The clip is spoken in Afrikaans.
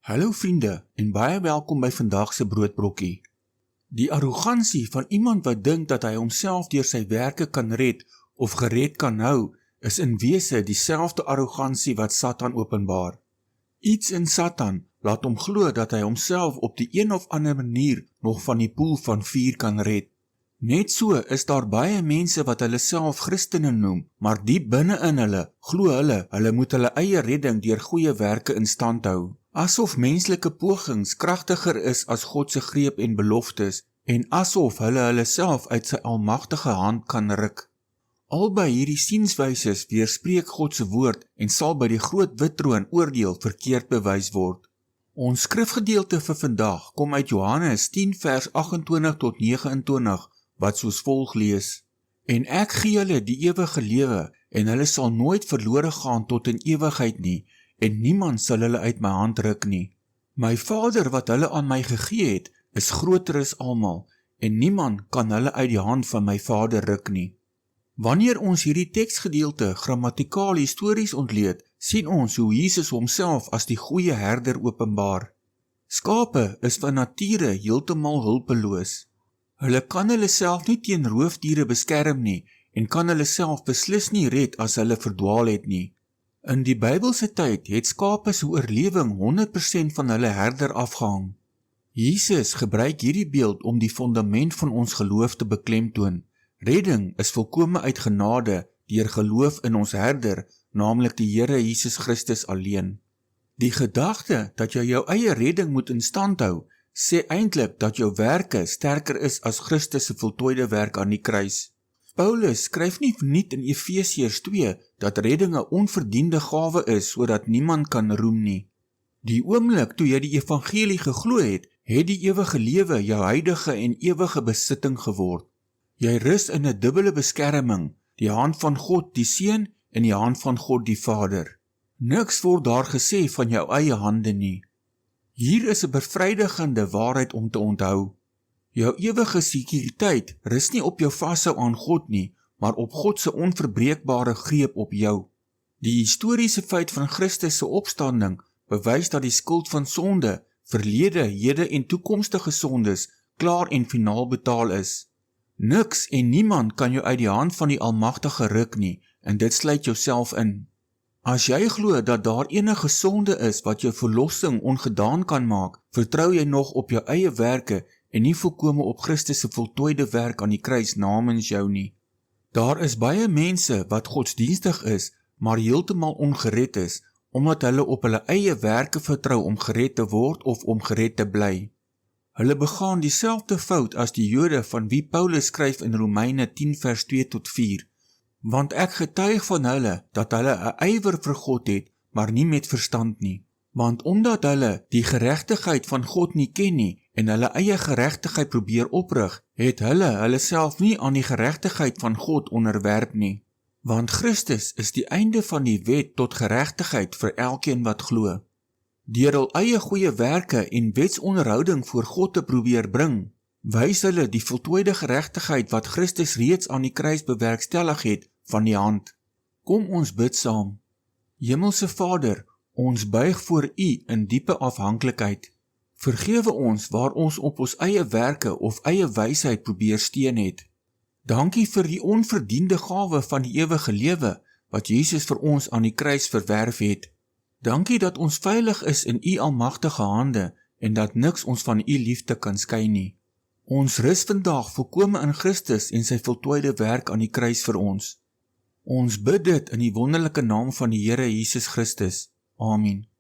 Hallo vriende en baie welkom by vandag se broodbrokkie. Die arrogansie van iemand wat dink dat hy homself deur sy werke kan red of gered kan hou, is in wese dieselfde arrogansie wat Satan openbaar. Iets in Satan laat hom glo dat hy homself op die een of ander manier nog van die poel van vuur kan red. Net so is daar baie mense wat hulle self Christene noem, maar diep binne in hulle glo hulle moet hulle eie redding deur goeie werke in stand hou. Asof menslike pogings kragtiger is as God se greep en beloftes, en asof hulle self uit sy almagtige hand kan ruk. Albei hierdie sienswyses weerspreek God se woord en sal by die groot wit troon oordeel verkeerd bewys word. Ons skrifgedeelte vir vandag kom uit Johannes 10 vers 28 tot 29, wat soos volg lees: En ek gee hulle die ewige lewe, en hulle sal nooit verlore gaan tot in ewigheid nie, en niemand sal hulle uit my hand ruk nie. My Vader wat hulle aan my gegee het, is groter as almal, en niemand kan hulle uit die hand van my Vader ruk nie. Wanneer ons hierdie teksgedeelte grammatikaal histories ontleed, sien ons hoe Jesus homself as die goeie herder openbaar. Skape is van nature heeltemal hulpeloos. Hulle kan hulle self nie teen roofdiere beskerm nie, en kan hulle self beslis nie red as hulle verdwaal het nie. In die Bybelse tyd het skape se oorlewing 100% van hulle herder afgehang. Jesus gebruik hierdie beeld om die fundament van ons geloof te beklemtoon. Redding is volkome uit genade deur geloof in ons herder, naamlik die Here Jesus Christus alleen. Die gedagte dat jy jou eie redding moet in stand hou, sê eintlik dat jou werke sterker is as Christus se voltooide werk aan die kruis. Paulus skryf nie verniet in Efesiërs 2 dat redding 'n onverdiende gawe is sodat niemand kan roem nie. Die oomblik toe jy die evangelie geglo het die ewige lewe jou huidige en ewige besitting geword. Jy rus in 'n dubbele beskerming, die hand van God die Seun en die hand van God die Vader. Niks word daar gesê van jou eie hande nie. Hier is 'n bevrydigende waarheid om te onthou. Jou ewige sekuriteit rus nie op jou vashou aan God nie, maar op God se onverbreekbare greep op jou. Die historiese feit van Christus se opstanding bewys dat die skuld van sonde, verlede, hede en toekomstige sondes klaar en finaal betaal is. Niks en niemand kan jou uit die hand van die Almagtige ruk nie, en dit sluit jouself in. As jy glo dat daar enige sonde is wat jou verlossing ongedaan kan maak, vertrou jy nog op jou eie werke en nie volkome op Christus se voltooide werk aan die kruis namens jou nie. Daar is baie mense wat godsdienstig is, maar heeltemal ongered is, omdat hulle op hulle eie werke vertrou om gered te word of om gered te bly. Hulle begaan dieselfde fout as die Jode van wie Paulus skryf in Romeine 10 vers 2 tot 4. Want ek getuig van hulle dat hulle 'n ywer vir God het, maar nie met verstand nie. Want omdat hulle die geregtigheid van God nie ken nie, en hulle eie geregtigheid probeer oprig, het hulle self nie aan die geregtigheid van God onderwerp nie. Want Christus is die einde van die wet tot geregtigheid vir elkeen wat glo. Deur hul eie goeie werke en wetsonderhouding voor God te probeer bring, wys hulle die voltooide geregtigheid wat Christus reeds aan die kruis bewerkstellig het van die hand. Kom ons bid saam. Hemelse Vader, ons buig voor U in diepe afhanklikheid. Vergewe ons waar ons op ons eie werke of eie wysheid probeer steun het. Dankie vir die onverdiende gawe van die ewige lewe wat Jesus vir ons aan die kruis verwerf het. Dankie dat ons veilig is in U almagtige hande en dat niks ons van U liefde kan skei nie. Ons rus vandag volkome in Christus en sy voltooide werk aan die kruis vir ons. Ons bid dit in die wonderlike naam van die Here Jesus Christus. Amen.